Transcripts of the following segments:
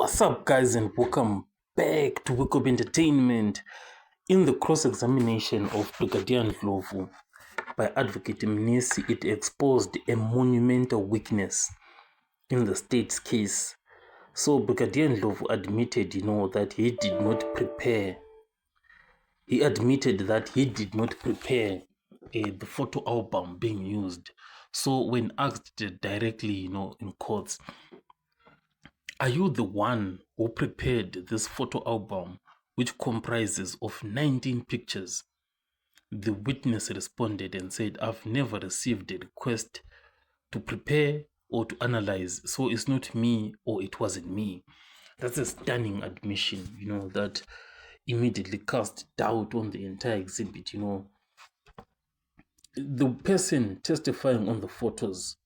What's up, guys, and welcome back to Wake Up Entertainment. In the cross-examination of Brigadier Ndlovu by Advocate Mnisi, it exposed a monumental weakness in the state's case. So Brigadier Ndlovu admitted, that he did not prepare. He admitted that he did not prepare the photo album being used. So when asked directly, in courts, are you the one who prepared this photo album, which comprises of 19 pictures? The witness responded and said, I've never received a request to prepare or to analyze, so it's not me or it wasn't me. That's a stunning admission, that immediately cast doubt on the entire exhibit. The person testifying on the photos,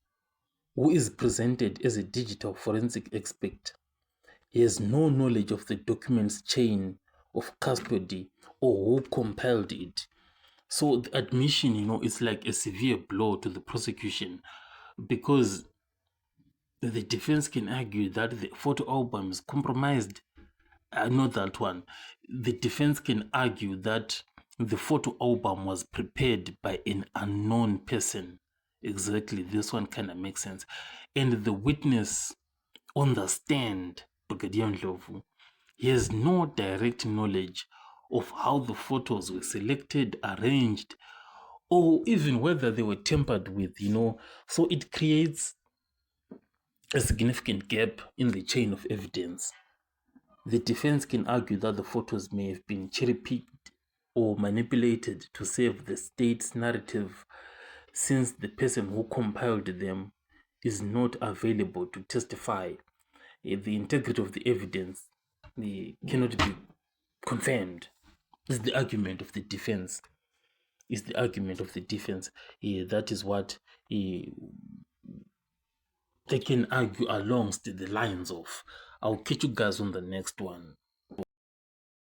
who is presented as a digital forensic expert, he has no knowledge of the document's chain of custody or who compiled it. So the admission, is like a severe blow to the prosecution, because the defense can argue that the photo album is compromised. Not that one. The defense can argue that the photo album was prepared by an unknown person. Exactly, this one kind of makes sense. And the witness on the stand, Brigadier Ndlovu, he has no direct knowledge of how the photos were selected, arranged, or even whether they were tampered with, So it creates a significant gap in the chain of evidence. The defense can argue that the photos may have been cherry-picked or manipulated to save the state's narrative, since the person who compiled them is not available to testify. The integrity of the evidence cannot be confirmed. Is the argument of the defense. That is what they can argue along the lines of. I'll catch you guys on the next one.